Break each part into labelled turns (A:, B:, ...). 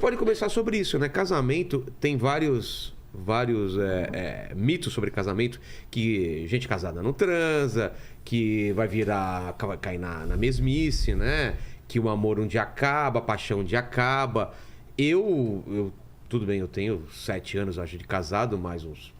A: pode começar sobre isso, né? Casamento tem vários mitos sobre casamento, que gente casada não transa, que vai cair na mesmice, né? Que o amor um dia acaba, a paixão um dia acaba. Tudo bem, eu tenho 7 anos, acho, de casado, mais uns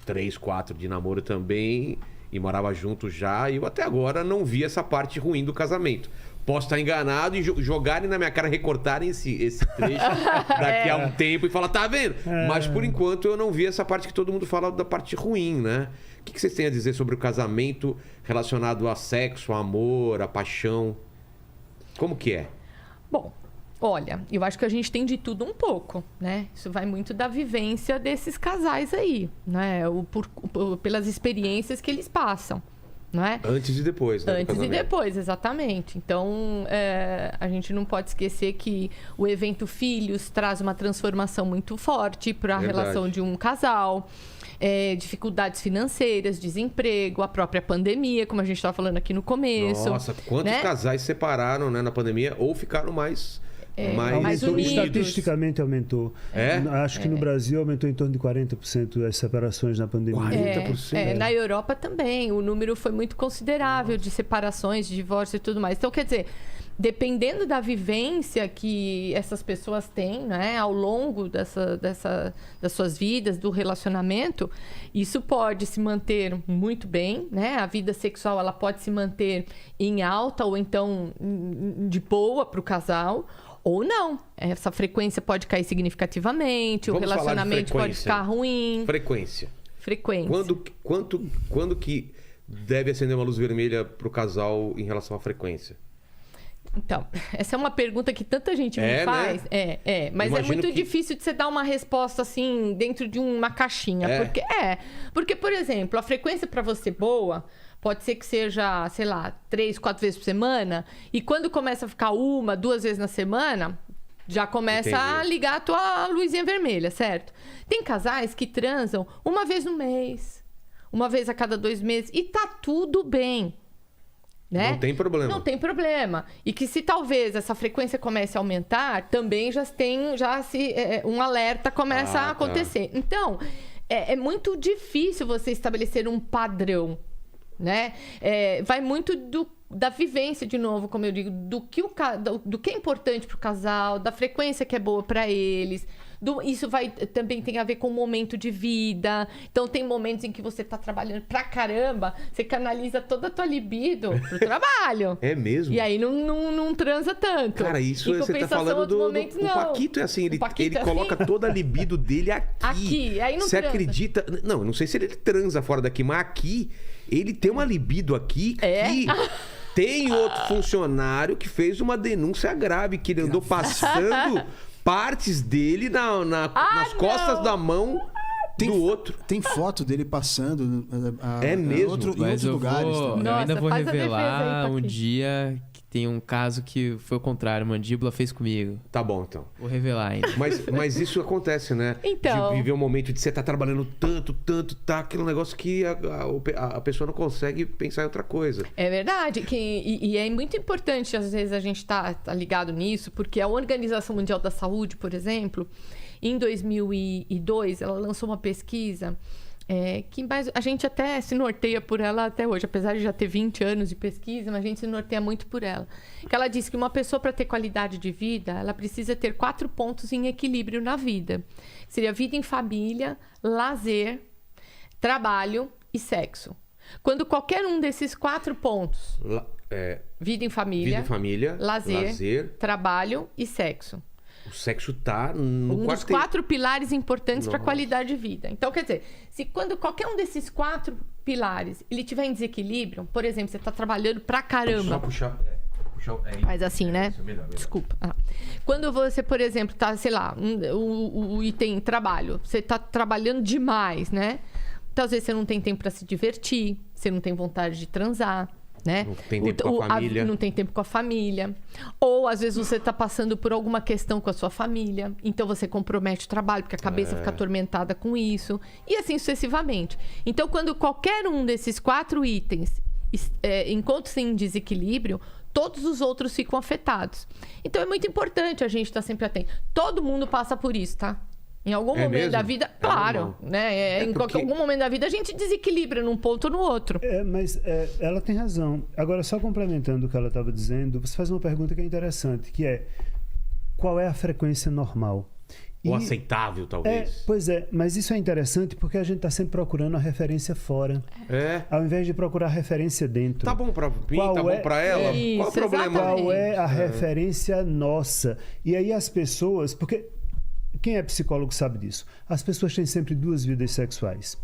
A: 3, 4 de namoro também, e morava junto já, e eu até agora não vi essa parte ruim do casamento. Posso estar enganado e jogarem na minha cara, recortarem esse trecho daqui a um tempo e falar, tá vendo? Mas por enquanto eu não vi essa parte que todo mundo fala da parte ruim, né? O que vocês têm a dizer sobre o casamento relacionado a sexo, a amor, a paixão? Como que é?
B: Bom, olha, eu acho que a gente tem de tudo um pouco, né? Isso vai muito da vivência desses casais aí, né? Pelas experiências que eles passam. Não é?
A: Antes e depois, né?
B: Antes e depois, exatamente. Então, a gente não pode esquecer que o evento Filhos traz uma transformação muito forte para a relação de um casal. Dificuldades financeiras, desemprego, a própria pandemia, como a gente estava falando aqui no começo.
A: Nossa, quantos casais separaram, né, na pandemia ou ficaram mais unidos.
C: Estatisticamente aumentou. Acho que no Brasil aumentou em torno de 40% as separações na pandemia.
A: 40%?
B: Na Europa também. O número foi muito considerável de separações, de divórcio e tudo mais. Então, quer dizer, dependendo da vivência que essas pessoas têm, né, ao longo das suas vidas, do relacionamento, isso pode se manter muito bem, né? A vida sexual ela pode se manter em alta ou então de boa para o casal. Ou não. Essa frequência pode cair significativamente, o relacionamento pode ficar ruim.
A: Frequência. Quando que deve acender uma luz vermelha para o casal em relação à frequência?
B: Então, essa é uma pergunta que tanta gente me faz. Né? Mas imagino é muito difícil de você dar uma resposta assim, dentro de uma caixinha. Porque, por exemplo, a frequência para você boa pode ser que seja, sei lá, 3, 4 vezes por semana. E quando começa a ficar 1, 2 vezes na semana, já começa a ligar a tua luzinha vermelha, certo? Tem casais que transam 1 vez no mês, 1 vez a cada 2 meses. E tá tudo bem. Né?
A: Não tem problema.
B: Não tem problema. E que se talvez essa frequência comece a aumentar, também um alerta começa a acontecer. Então, é muito difícil você estabelecer um padrão, né? Vai muito da vivência, de novo, como eu digo, do que é importante para o casal, da frequência que é boa para eles. Isso também tem a ver com o momento de vida. Então, tem momentos em que você tá trabalhando pra caramba, você canaliza toda a tua libido pro trabalho.
A: É mesmo?
B: E aí não transa tanto.
A: Cara, isso você tá falando o Paquito é assim, ele coloca toda a libido dele aqui.
B: Aí não
A: você
B: transa.
A: Acredita? Não sei se ele transa fora daqui, mas aqui, ele tem uma libido aqui que... Tem outro funcionário que fez uma denúncia grave, que ele andou passando partes dele nas costas da mão do outro.
D: Tem foto dele passando
A: mesmo?
D: Em outros lugares.
E: Eu ainda vou revelar um dia que tem um caso que foi o contrário. Mandíbula fez comigo.
A: Tá bom, então.
E: Vou revelar ainda.
A: Mas isso acontece, né?
B: Então...
A: De viver um momento de você estar trabalhando tanto, tá aquele negócio que a pessoa não consegue pensar em outra coisa.
B: É verdade. E é muito importante, às vezes, a gente tá ligado nisso, porque a Organização Mundial da Saúde, por exemplo, em 2002, ela lançou uma pesquisa que a gente até se norteia por ela até hoje, apesar de já ter 20 anos de pesquisa, mas a gente se norteia muito por ela. Que ela diz que uma pessoa, para ter qualidade de vida, ela precisa ter 4 pontos em equilíbrio na vida. Seria vida em família, lazer, trabalho e sexo. Qualquer um desses 4 pontos, vida em família, lazer, trabalho e sexo.
A: O sexo tá no
B: um dos 4 pilares importantes para a qualidade de vida. Então, quer dizer, quando qualquer um desses 4 pilares ele tiver em desequilíbrio, por exemplo, você está trabalhando pra caramba.
A: Só puxar
B: faz assim, né?
A: Melhor.
B: Desculpa. Quando você, por exemplo, tá, sei lá, o item trabalho, você tá trabalhando demais, né? Então, às vezes você não tem tempo para se divertir, você não tem vontade de transar. Né?
A: Não tem tempo com a família.
B: Não tem tempo com a família. Ou, às vezes, você está passando por alguma questão com a sua família. Então, você compromete o trabalho, porque a cabeça fica atormentada com isso. E assim sucessivamente. Então, quando qualquer um desses 4 itens encontra-se em desequilíbrio, todos os outros ficam afetados. Então é muito importante a gente estar sempre atento. Todo mundo passa por isso, tá? Em algum momento
A: mesmo?
B: da vida, claro, né? Em algum momento da vida a gente desequilibra num ponto ou no outro.
C: Mas ela tem razão. Agora, só complementando o que ela estava dizendo, você faz uma pergunta que é interessante, que é: qual é a frequência normal?
A: Ou aceitável, talvez.
C: Pois é, mas isso é interessante porque a gente está sempre procurando a referência fora. Ao invés de procurar a referência dentro.
A: Tá bom pra mim, tá bom pra ela?
B: Isso,
A: qual é o problema?
B: exatamente.
C: Qual é a referência nossa? E aí as pessoas... Porque quem é psicólogo sabe disso. As pessoas têm sempre duas vidas sexuais.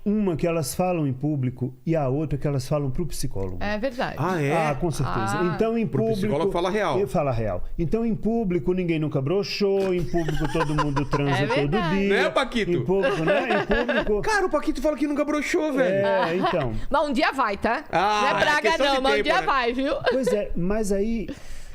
C: Uma que elas falam em público e a outra que elas falam para o psicólogo.
B: É verdade.
A: Ah, é?
C: Com certeza. Então, em público...
A: O psicólogo fala real.
C: Ele fala real. Então, em público, ninguém nunca broxou. Em público, todo mundo transa todo dia.
A: Né, Paquito?
C: Em público, né? Em público...
A: Cara, o Paquito fala que nunca broxou, velho.
C: Então...
B: Mas um dia vai, tá?
A: Ah,
B: não é praga
A: questão de
B: não, mas um
A: tempo,
B: dia
A: né?
B: vai, viu?
C: Pois é, mas aí,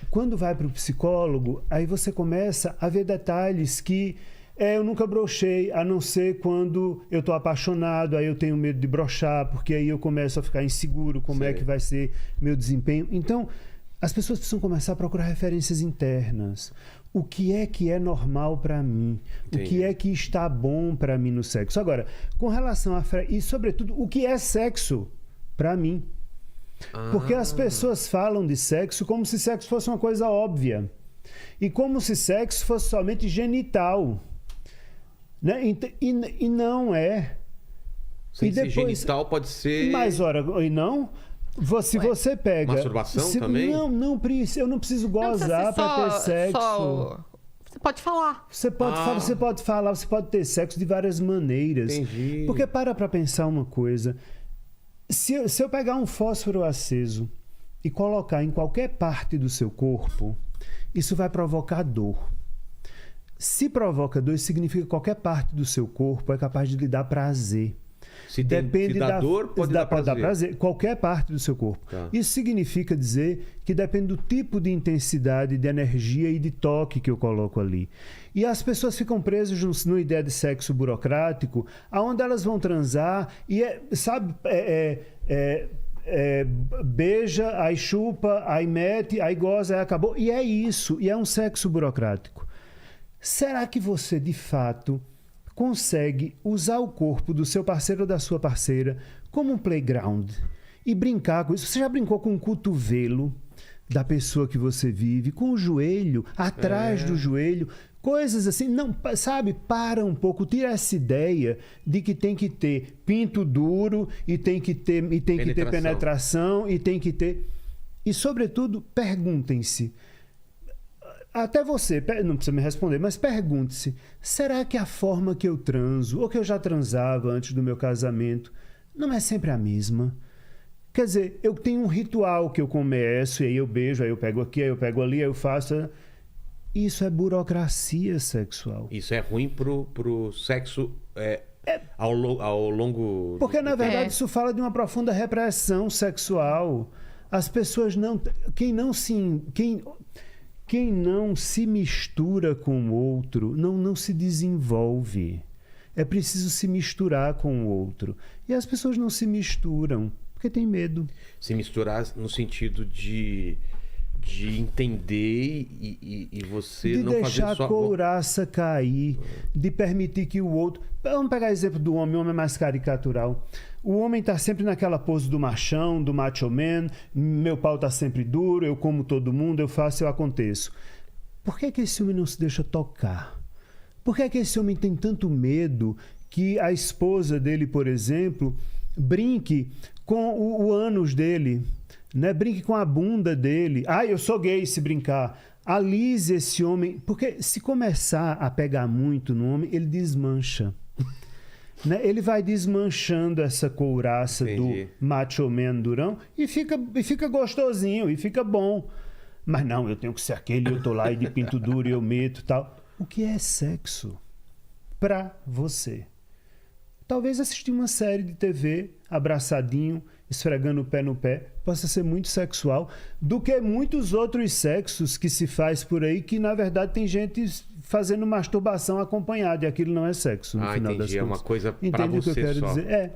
C: quando vai para o psicólogo, aí você começa a ver detalhes que... eu nunca brochei, a não ser quando eu tô apaixonado, aí eu tenho medo de brochar, porque aí eu começo a ficar inseguro, como é que vai ser meu desempenho. Então, as pessoas precisam começar a procurar referências internas. O que é normal para mim?
A: Entendi.
C: O que é que está bom para mim no sexo? Agora, com relação a... E, sobretudo, o que é sexo para mim? Porque as pessoas falam de sexo como se sexo fosse uma coisa óbvia. E como se sexo fosse somente genital. Né? E não é.
A: Sem ser genital pode ser...
C: Mas, ora, e não? Se você pega...
A: Masturbação também?
C: Não, eu não preciso gozar para ter sexo.
B: Você pode falar.
C: Você pode falar, você pode ter sexo de várias maneiras.
A: Entendi.
C: Porque para pensar uma coisa. Se eu pegar um fósforo aceso e colocar em qualquer parte do seu corpo, isso vai provocar dor. Se provoca dor, significa que qualquer parte do seu corpo é capaz de lhe dar prazer.
A: Se dá dor, pode dar prazer.
C: Qualquer parte do seu corpo.
A: Tá.
C: Isso significa dizer que depende do tipo de intensidade, de energia e de toque que eu coloco ali. E as pessoas ficam presas numa ideia de sexo burocrático, aonde elas vão transar e, beija, aí chupa, aí mete, aí goza, aí acabou. E é isso. E é um sexo burocrático. Será que você, de fato, consegue usar o corpo do seu parceiro ou da sua parceira como um playground e brincar com isso? Você já brincou com o cotovelo da pessoa que você vive, com o joelho, atrás do joelho, coisas assim? Não, sabe? Para um pouco, tira essa ideia de que tem que ter pinto duro e tem que ter penetração e tem que ter... E, sobretudo, perguntem-se. Até você, não precisa me responder, mas pergunte-se: será que a forma que eu transo, ou que eu já transava antes do meu casamento, não é sempre a mesma? Quer dizer, eu tenho um ritual que eu começo, e aí eu beijo, aí eu pego aqui, aí eu pego ali, aí eu faço... Isso é burocracia sexual.
A: Isso é ruim pro sexo ao longo...
C: Porque, na verdade, isso fala de uma profunda repressão sexual. As pessoas não... Quem não se mistura com o outro, não se desenvolve. É preciso se misturar com o outro. E as pessoas não se misturam, porque tem medo.
A: Se misturar no sentido de entender e você não fazer só...
C: De deixar a couraça cair, de permitir que o outro... Vamos pegar o exemplo do homem, o homem é mais caricatural. O homem está sempre naquela pose do machão, do macho man, meu pau está sempre duro, eu como todo mundo, eu faço, eu aconteço. Por que esse homem não se deixa tocar? Por que esse homem tem tanto medo que a esposa dele, por exemplo, brinque com o ânus dele, né? Brinque com a bunda dele? Eu sou gay se brincar. Alise esse homem, porque se começar a pegar muito no homem, ele desmancha. Né? Ele vai desmanchando essa couraça do macho man durão e fica gostosinho, e fica bom. Mas não, eu tenho que ser aquele, eu tô lá e de pinto duro e eu meto tal. O que é sexo pra você? Talvez assistir uma série de TV abraçadinho, esfregando o pé no pé, possa ser muito sexual, do que muitos outros sexos que se faz por aí, que na verdade tem gente fazendo masturbação acompanhada, e aquilo não é sexo, no final das contas.
A: É uma coisa pra
C: Entende
A: você
C: o que eu quero
A: só.
C: dizer?